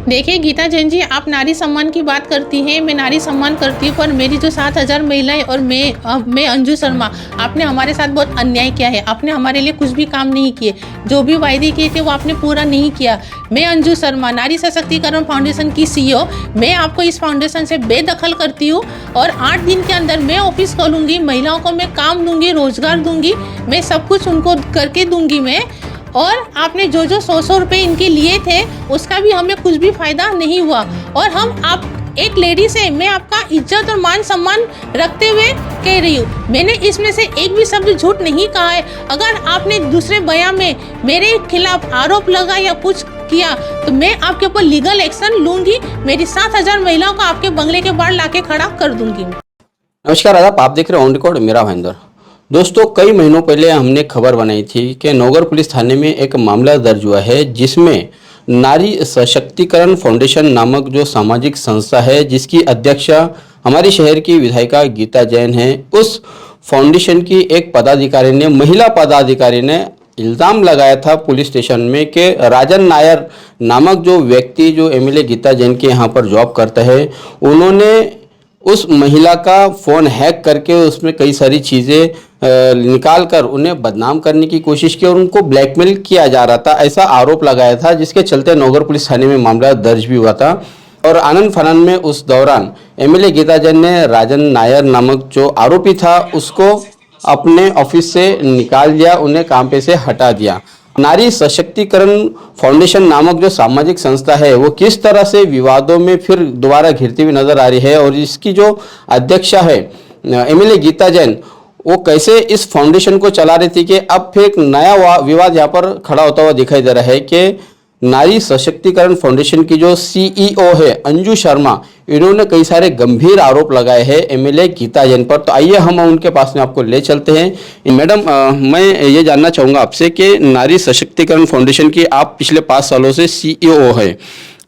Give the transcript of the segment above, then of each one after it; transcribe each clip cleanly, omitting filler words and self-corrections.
देखिए गीता जैन जी, आप नारी सम्मान की बात करती हैं, मैं नारी सम्मान करती हूँ, पर मेरी जो 7,000 महिलाएं और मैं अंजू शर्मा, आपने हमारे साथ बहुत अन्याय किया है। आपने हमारे लिए कुछ भी काम नहीं किए, जो भी वायदे किए थे वो आपने पूरा नहीं किया। मैं अंजू शर्मा, नारी सशक्तिकरण फाउंडेशन की CEO, मैं आपको इस फाउंडेशन से बेदखल करती हूँ और 8 दिन के अंदर मैं ऑफिस खोलूँगी, महिलाओं को मैं काम दूंगी, रोजगार दूंगी, मैं सब कुछ उनको करके दूंगी मैं। और आपने जो 100 रुपए इनके लिए थे उसका भी हमें कुछ भी फायदा नहीं हुआ। और हम आप एक लेडी से मैं आपका इज्जत और मान सम्मान रखते हुए कह रही हूँ, मैंने इसमें से एक भी शब्द झूठ नहीं कहा है। अगर आपने दूसरे बयान में मेरे खिलाफ आरोप लगा या कुछ किया तो मैं आपके ऊपर लीगल एक्शन लूंगी। मेरी 7,000 महिलाओं को आपके बंगले के बाहर लाके खड़ा कर दूंगी। नमस्कार आदाब, आप देख रहे हैं ऑन रिकॉर्ड, मेरा महेंद्र। दोस्तों, कई महीनों पहले हमने खबर बनाई थी कि नौगढ़ पुलिस थाने में एक मामला दर्ज हुआ है जिसमें नारी सशक्तिकरण फाउंडेशन नामक जो सामाजिक संस्था है जिसकी अध्यक्षा हमारे शहर की विधायिका गीता जैन है, उस फाउंडेशन की एक पदाधिकारी ने, महिला पदाधिकारी ने इल्ज़ाम लगाया था पुलिस स्टेशन में कि राजन नायर नामक जो व्यक्ति जो MLA गीता जैन के यहाँ पर जॉब करता है, उन्होंने उस महिला का फ़ोन हैक करके उसमें कई सारी चीज़ें निकाल कर उन्हें बदनाम करने की कोशिश की और उनको ब्लैकमेल किया जा रहा था, ऐसा आरोप लगाया था, जिसके चलते नौगढ़ पुलिस थाने में मामला दर्ज भी हुआ था। और आनंद फानन में उस दौरान MLA गीता जैन ने राजन नायर नामक जो आरोपी था उसको अपने ऑफिस से निकाल दिया, उन्हें काम पे से हटा दिया। नारी सशक्तिकरण फाउंडेशन नामक जो सामाजिक संस्था है वो किस तरह से विवादों में फिर दोबारा घिरती हुई नजर आ रही है और इसकी जो अध्यक्षा है MLA गीता जैन, वो कैसे इस फाउंडेशन को चला रही थी कि अब फिर एक नया विवाद यहाँ पर खड़ा होता हुआ दिखाई दे रहा है कि नारी सशक्तिकरण फाउंडेशन की जो CEO है अंजू शर्मा, इन्होंने कई सारे गंभीर आरोप लगाए हैं MLA गीता जैन पर। तो आइए हम उनके पास में आपको ले चलते हैं। मैडम, मैं ये जानना चाहूँगा आपसे कि नारी सशक्तिकरण फाउंडेशन की आप पिछले 5 सालों से CEO है,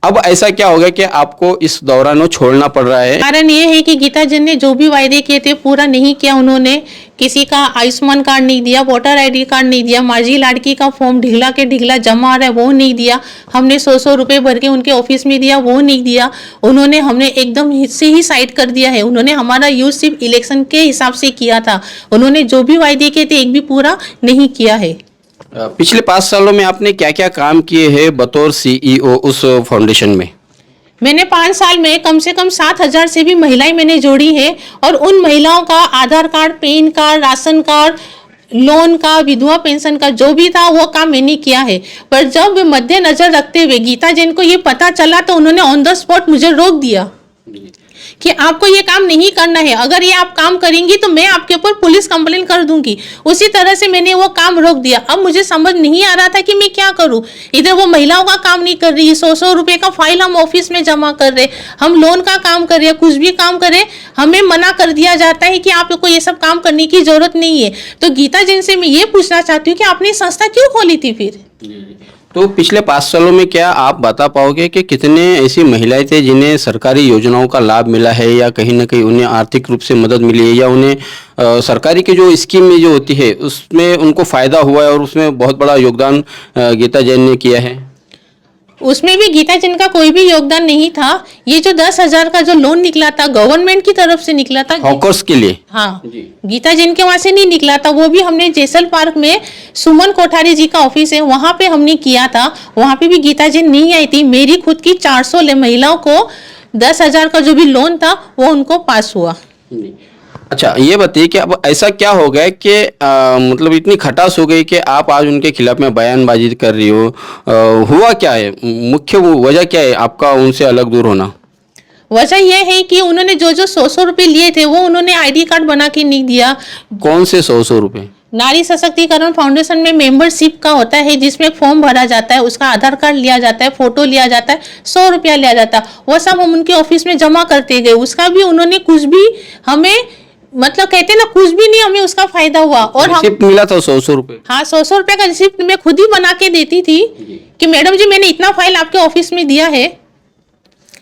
अब ऐसा क्या हो गया कि आपको इस दौरान वो छोड़ना पड़ रहा है? कारण ये है कि गीता जैन ने जो भी वायदे किए थे पूरा नहीं किया। उन्होंने किसी का आयुष्मान कार्ड नहीं दिया, वोटर ID कार्ड नहीं दिया, माझी लाड़की का फॉर्म ढिगला के ढिगला जमा आ रहा है वो नहीं दिया, हमने 100 रुपए भर के उनके ऑफिस में दिया वो नहीं दिया। उन्होंने हमने एकदम से ही साइड कर दिया है। उन्होंने हमारा यूज सिर्फ इलेक्शन के हिसाब से किया था। उन्होंने जो भी वायदे किए थे एक भी पूरा नहीं किया है। पिछले 5 सालों में आपने क्या क्या काम किए हैं बतौर CEO उस फाउंडेशन में? मैंने 5 साल में कम से कम 7,000 से भी महिलाएं मैंने जोड़ी है और उन महिलाओं का Aadhaar card, PAN card, ration card, loan का, विधवा पेंशन का जो भी था वो काम मैंने किया है। पर जब मद्देनजर रखते हुए गीता जैन को ये पता चला तो उन्होंने ऑन द स्पॉट मुझे रोक दिया कि आपको ये काम नहीं करना है, अगर ये आप काम करेंगी तो मैं आपके ऊपर पुलिस कंप्लेन कर दूंगी। उसी तरह से मैंने वो काम रोक दिया। अब मुझे समझ नहीं आ रहा था कि मैं क्या करूं। इधर वो महिलाओं का काम नहीं कर रही है, 100 रुपए का फाइल हम ऑफिस में जमा कर रहे, हम लोन का काम कर रहे, कुछ भी काम करे हमें मना कर दिया जाता है कि आपको ये सब काम करने की जरूरत नहीं है। तो गीता जैन से मैं ये पूछना चाहती हूँ कि आपने संस्था क्यों खोली थी फिर? तो पिछले 5 सालों में क्या आप बता पाओगे कि कितने ऐसी महिलाएं थे जिन्हें सरकारी योजनाओं का लाभ मिला है या कहीं ना कहीं उन्हें आर्थिक रूप से मदद मिली है या उन्हें सरकारी की जो स्कीम में जो होती है उसमें उनको फ़ायदा हुआ है और उसमें बहुत बड़ा योगदान गीता जैन ने किया है? उसमें भी गीता जैन का कोई भी योगदान नहीं था। ये जो 10,000 का जो लोन निकला था गवर्नमेंट की तरफ से निकला था हॉकर्स के लिए। हाँ, गीता जैन के वहां से नहीं निकला था। वो भी हमने जैसल पार्क में सुमन कोठारी जी का ऑफिस है वहां पे हमने किया था। वहां पे भी गीता जैन नहीं आई थी। मेरी खुद की 400 महिलाओं को 10,000 का जो भी लोन था वो उनको पास हुआ। अच्छा, ये बताइए कि अब ऐसा क्या हो गया कि मतलब इतनी खटास हो गई कि आप आज उनके खिलाफ में बयानबाजी कर रही हो? हुआ क्या है, मुख्य वजह क्या है आपका उनसे अलग दूर होना? वजह यह है कि उन्होंने जो 100 रुपए लिए थे वो उन्होंने ID कार्ड बना के नहीं दिया। कौन से 100 रुपए? नारी सशक्तिकरण फाउंडेशन में मेंबरशिप का होता है जिसमें एक फॉर्म भरा जाता है, उसका आधार कार्ड लिया जाता है, फोटो लिया जाता है, 100 रुपया लिया जाता है। वो सब हम उनके ऑफिस में जमा करते गए। उसका भी उन्होंने कुछ भी हमें, मतलब कहते ना, कुछ भी नहीं हमें उसका फायदा हुआ। और रिसिप्ट मिला था 100 रुपए? हाँ, 100 रुपए का रिसिप्ट मैं खुद ही बना के देती थी कि मैडम जी मैंने इतना फाइल आपके ऑफिस में दिया है।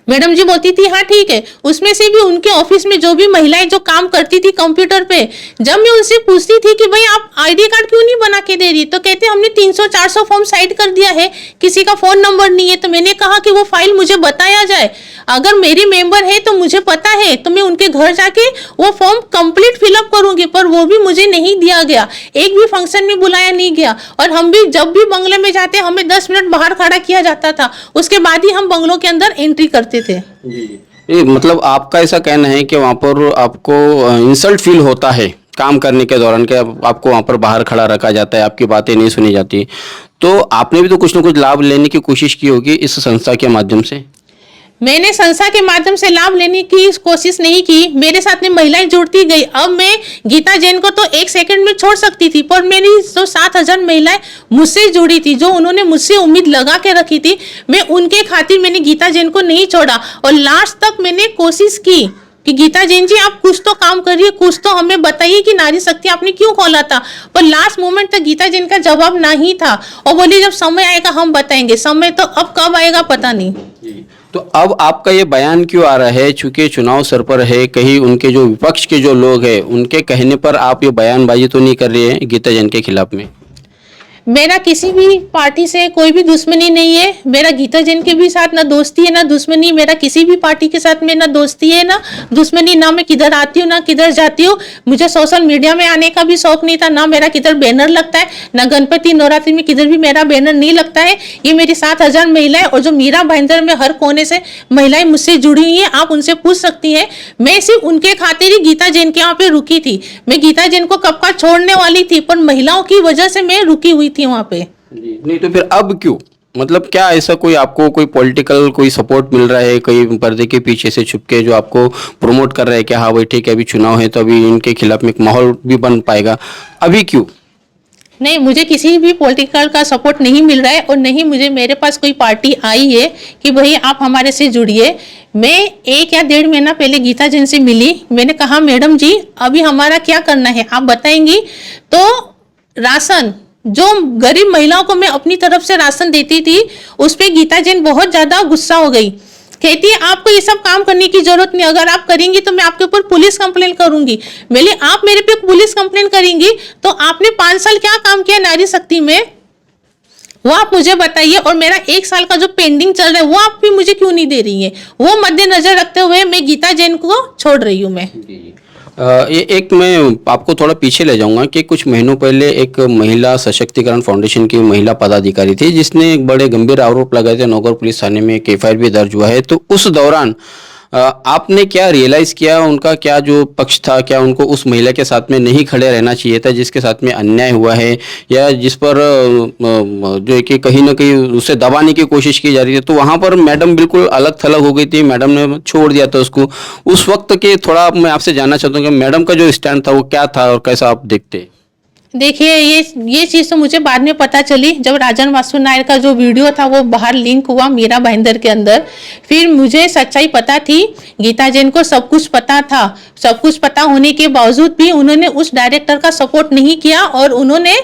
मैडम जी बोलती थी हाँ ठीक है। उसमें से भी उनके ऑफिस में जो भी महिलाएं जो काम करती थी कंप्यूटर पे, जब मैं उनसे पूछती थी कि भाई आप आईडी कार्ड क्यों नहीं बना के दे रही, तो कहते हमने 300-400 फॉर्म साइड कर दिया है, किसी का फोन नंबर नहीं है। तो मैंने कहा कि वो फाइल मुझे बताया जाए, अगर मेरी मेंबर है तो मुझे पता है, तो मैं उनके घर जाके वो फॉर्म कंप्लीट फिलअप करूंगी, पर वो भी मुझे नहीं दिया गया, एक भी फंक्शन में बुलाया नहीं गया। और हम भी जब भी बंगले में जाते हमें 10 मिनट बाहर खड़ा किया जाता था, उसके बाद ही हम बंगलों के अंदर एंट्री करते थे। ये मतलब आपका ऐसा कहना है कि वहाँ पर आपको इंसल्ट फील होता है काम करने के दौरान, कि आपको वहाँ पर बाहर खड़ा रखा जाता है, आपकी बातें नहीं सुनी जाती, तो आपने भी तो कुछ ना कुछ लाभ लेने की कोशिश की होगी इस संस्था के माध्यम से? मैंने संस्था के माध्यम से लाभ लेने की कोशिश नहीं की, मेरे साथ में महिलाएं जुड़ती गई। अब मैं गीता जैन को तो 1 सेकंड में छोड़ सकती थी, पर मेरी जो 7,000 महिलाएं मुझसे जुड़ी थी, जो उन्होंने मुझसे उम्मीद लगा के रखी थी, मैं उनके खातिर मैंने गीता जैन को नहीं छोड़ा। और लास्ट तक मैंने कोशिश की कि गीता जैन जी आप कुछ तो काम करिए, कुछ तो हमें बताइए कि नारी शक्ति आपने क्यों खोला था। पर लास्ट मोमेंट तक गीता जैन का जवाब नहीं था, और बोली जब समय आएगा हम बताएंगे। समय तो अब कब आएगा पता नहीं। तो अब आपका ये बयान क्यों आ रहा है? चूंकि चुनाव सर पर है, कहीं उनके जो विपक्ष के जो लोग हैं उनके कहने पर आप ये बयानबाजी तो नहीं कर रहे हैं गीता जैन के खिलाफ में? मेरा किसी भी पार्टी से कोई भी दुश्मनी नहीं है, मेरा गीता जैन के भी साथ ना दोस्ती है ना दुश्मनी, मेरा किसी भी पार्टी के साथ में ना दोस्ती है ना दुश्मनी, ना मैं किधर आती हूँ ना किधर जाती हूँ। मुझे सोशल मीडिया में आने का भी शौक नहीं था, ना मेरा किधर बैनर लगता है, ना गणपति नवरात्रि में किधर भी मेरा बैनर नहीं लगता है। ये मेरी 7,000 महिलाएं और जो मीरा भाईंदर में हर कोने से महिलाएं मुझसे जुड़ी हुई हैं, आप उनसे पूछ सकती हैं। मैं सिर्फ उनके खातिर ही गीता जैन के यहाँ पे रुकी थी। मैं गीता जैन को कब का छोड़ने वाली थी, पर महिलाओं की वजह से मैं रुकी हुई थी वहां पे। नहीं तो फिर अब क्यों? मतलब क्या ऐसा कोई आपको कोई पॉलिटिकल कोई सपोर्ट मिल रहा है, कोई पर्दे के पीछे से छुपके जो आपको प्रमोट कर रहा है कि हाँ भाई ठीक है अभी चुनाव है तो अभी इनके खिलाफ में एक माहौल भी बन पाएगा, अभी क्यों? नहीं, मुझे किसी भी पॉलिटिकल का सपोर्ट नहीं मिल रहा है, और नहीं मुझे मेरे पास कोई पार्टी आई है कि भाई आप हमारे से जुड़िए। मैं 1 या 1.5 महीना पहले गीता जैन से मिली, मैंने कहा मैडम जी अभी हमारा क्या करना है आप बताएंगी। तो राशन जो गरीब महिलाओं को मैं अपनी तरफ से राशन देती थी, उस पर गीता जैन बहुत ज्यादा गुस्सा हो गई। कहती है आपको ये सब काम करने की जरूरत नहीं, अगर आप करेंगी तो मैं आपके ऊपर पुलिस कंप्लेन करूंगी। बोली आप मेरे पे पुलिस कंप्लेन करेंगी तो आपने 5 साल क्या काम किया नारी शक्ति में, वो आप मुझे बताइए। और मेरा 1 साल का जो पेंडिंग चल रहा है वो आप भी मुझे क्यों नहीं दे रही है। वो मद्देनजर रखते हुए मैं गीता जैन को छोड़ रही हूँ। मैं ये एक मैं आपको थोड़ा पीछे ले जाऊंगा कि कुछ महीनों पहले एक महिला सशक्तिकरण फाउंडेशन की महिला पदाधिकारी थी जिसने एक बड़े गंभीर आरोप लगाए थे, नौगर पुलिस थाने में एक एफआईआर भी दर्ज हुआ है। तो उस दौरान आपने क्या रियलाइज किया, उनका क्या जो पक्ष था, क्या उनको उस महिला के साथ में नहीं खड़े रहना चाहिए था जिसके साथ में अन्याय हुआ है, या जिस पर जो है कि कहीं ना कहीं उसे दबाने की कोशिश की जा रही है? तो वहाँ पर मैडम बिल्कुल अलग थलग हो गई थी, मैडम ने छोड़ दिया था उसको। उस वक्त के थोड़ा मैं आपसे जानना चाहता हूँ कि मैडम का जो स्टैंड था वो क्या था और कैसा आप देखते? देखिए ये चीज़ तो मुझे बाद में पता चली जब राजन वासु नायर का जो वीडियो था वो बाहर लिंक हुआ मीरा भाईंदर के अंदर, फिर मुझे सच्चाई पता थी। गीता जैन को सब कुछ पता था, सब कुछ पता होने के बावजूद भी उन्होंने उस डायरेक्टर का सपोर्ट नहीं किया, और उन्होंने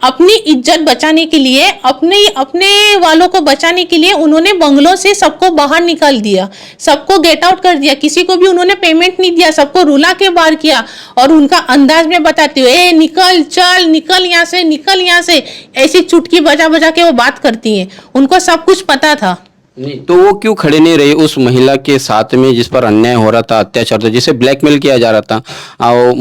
अपनी इज्जत बचाने के लिए, अपने वालों को बचाने के लिए उन्होंने बंगलों से सबको बाहर निकाल दिया, सबको गेट आउट कर दिया, किसी को भी उन्होंने पेमेंट नहीं दिया, सबको रुला के बाहर किया। और उनका अंदाज में बताती हूँ, ए निकल, चल निकल यहाँ से, निकल यहाँ से, ऐसी चुटकी बजा बजा के वो बात करती हैं। उनको सब कुछ पता था। नहीं तो वो क्यों खड़े नहीं रहे उस महिला के साथ में जिस पर अन्याय हो रहा था, अत्याचार था, जिसे ब्लैकमेल किया जा रहा था?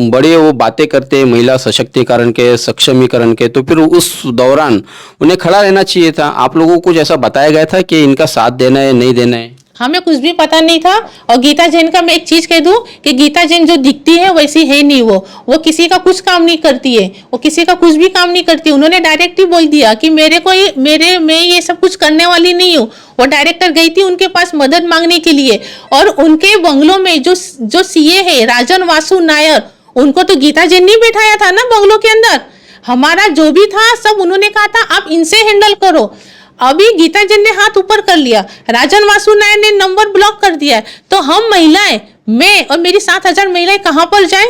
बड़े वो बातें करते महिला सशक्तिकरण के, सक्षमीकरण के, तो फिर उस दौरान उन्हें खड़ा रहना चाहिए था। आप लोगों को कुछ ऐसा बताया गया था कि इनका साथ देना है नहीं देना है? हमें कुछ भी पता नहीं था। और गीता जैन का मैं एक चीज कह दूं कि गीता जैन जो दिखती है वैसी है नहीं। वो किसी का कुछ काम नहीं करती है, वो किसी का कुछ भी काम नहीं करती। उन्होंने डायरेक्ट ही बोल दिया कि मैं ये सब कुछ करने वाली नहीं हूँ। वो डायरेक्टर गई थी उनके पास मदद मांगने के लिए, और उनके बंगलों में जो सीए है राजन वासु नायर, उनको तो गीता जैन ने बैठाया था ना बंगलों के अंदर। हमारा जो भी था सब उन्होंने कहा था आप इनसे हैंडल करो। अभी गीता जैन ने हाथ ऊपर कर लिया, राजन वासु नायर ने नंबर ब्लॉक कर दिया है, तो हम महिलाएं, मैं और मेरी 7,000 महिलाएं कहां पर जाएं?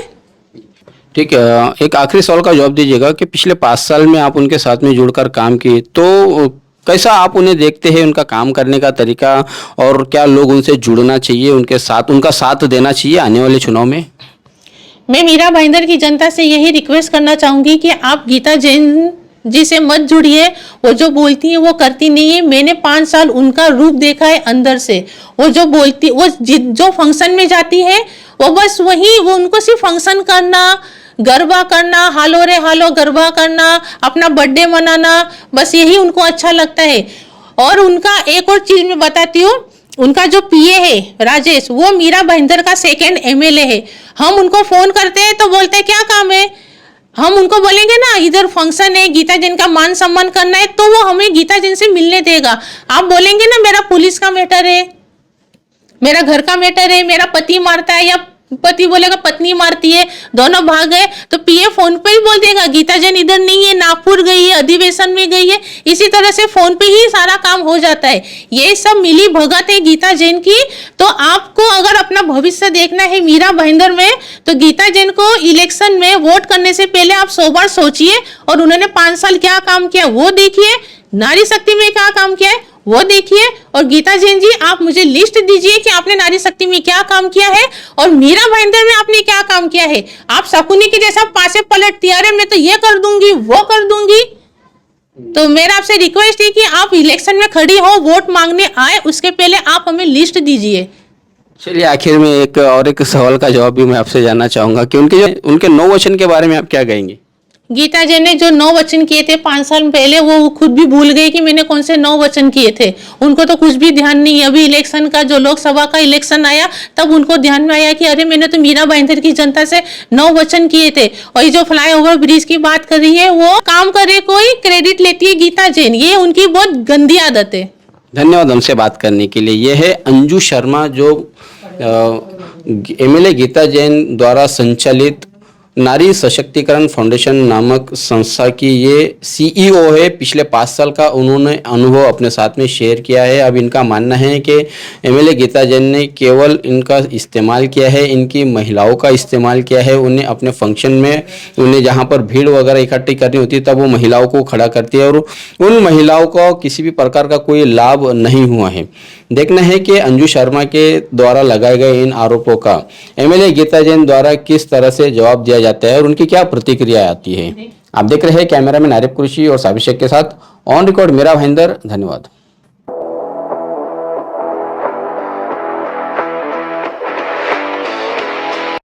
ठीक है, एक आखिरी सवाल का जवाब दीजिएगा कि पिछले 5 साल में आप उनके साथ में जुड़कर काम किए, तो कैसा आप उन्हें देखते हैं, उनका काम करने का तरीका, और क्या लोग उनसे जुड़ना चाहिए, उनके साथ उनका साथ देना चाहिए आने वाले चुनाव में? मैं मीरा भाईंदर की जनता से यही रिक्वेस्ट करना चाहूंगी कि आप गीता जैन जी से मत जुड़िए। वो जो बोलती है वो करती नहीं है। मैंने 5 साल उनका रूप देखा है अंदर से। वो जो बोलती, वो जो फंक्शन में जाती है, वो बस वही, वो उनको सिर्फ फंक्शन करना, गरबा करना, हालो रे हालो गरबा करना, अपना बर्थडे मनाना, बस यही उनको अच्छा लगता है। और उनका एक और चीज मैं बताती हूँ, उनका जो पीए है राजेश, वो मीरा भाईंदर का 2nd एमएलए है। हम उनको फोन करते हैं तो बोलते हैं क्या काम है, हम उनको बोलेंगे ना इधर फंक्शन है, गीता जैन का मान सम्मान करना है, तो वो हमें गीता जैन से मिलने देगा। आप बोलेंगे ना मेरा पुलिस का मैटर है, मेरा घर का मैटर है, मेरा पति मारता है, या पति बोलेगा पत्नी मारती है, दोनों भाग गए, तो पीए फोन पे ही बोल देगा गीता जैन इधर नहीं है, नागपुर गई है, अधिवेशन में गई है। इसी तरह से फोन पे ही सारा काम हो जाता है। ये सब मिली भगत है गीता जैन की। तो आपको अगर अपना भविष्य देखना है मीरा भाईंदर में, तो गीता जैन को इलेक्शन में वोट करने से पहले आप 100 बार सोचिए, और उन्होंने 5 साल क्या काम किया वो देखिए, नारी शक्ति में क्या काम किया है वो देखिए। और गीता जैन जी, आप मुझे लिस्ट दीजिए कि आपने नारी शक्ति में क्या काम किया है और मीरा भाईंदर में आपने क्या काम किया है। आप शकुनी के जैसा पासे पलटती, अरे मैं तो ये कर दूंगी वो कर दूंगी। तो मेरा आपसे रिक्वेस्ट है कि आप इलेक्शन में खड़ी हो, वोट मांगने आए, उसके पहले आप हमें लिस्ट दीजिए। चलिए, आखिर में एक सवाल का जवाब भी मैं आपसे जानना चाहूंगा कि उनके 9 वचन के बारे में आप क्या कहेंगे? गीता जैन ने जो 9 वचन किए थे 5 साल पहले, वो खुद भी भूल गए कि मैंने कौन से 9 वचन किए थे। उनको तो कुछ भी ध्यान नहीं है। अभी इलेक्शन का, जो लोकसभा का इलेक्शन आया, तब उनको ध्यान में आया कि अरे मैंने तो मीरा भाईंदर की जनता से 9 वचन किए थे। और ये जो फ्लाईओवर ब्रिज की बात कर रही है, वो काम करे कोई, क्रेडिट लेती है गीता जैन। ये उनकी बहुत गंदी आदत है। धन्यवाद हमसे बात करने के लिए। ये है अंजू शर्मा, जो एमएलए गीता जैन द्वारा संचालित नारी सशक्तिकरण फाउंडेशन नामक संस्था की ये सीईओ है। पिछले 5 साल का उन्होंने अनुभव अपने साथ में शेयर किया है। अब इनका मानना है कि एमएलए गीता जैन ने केवल इनका इस्तेमाल किया है, इनकी महिलाओं का इस्तेमाल किया है। उन्हें अपने फंक्शन में, उन्हें जहाँ पर भीड़ वगैरह इकट्ठी करनी होती है, तब वो महिलाओं को खड़ा करती है, और उन महिलाओं को किसी भी प्रकार का कोई लाभ नहीं हुआ है। देखना है कि अंजू शर्मा के द्वारा लगाए गए इन आरोपों का एमएलए गीता जैन द्वारा किस तरह से जवाब दिया जाता है और उनकी क्या प्रतिक्रिया आती है। आप देख रहे हैं कैमरा में नारिब कुरैशी और साबिर शेख के साथ ऑन रिकॉर्ड मीरा भाईंदर। धन्यवाद।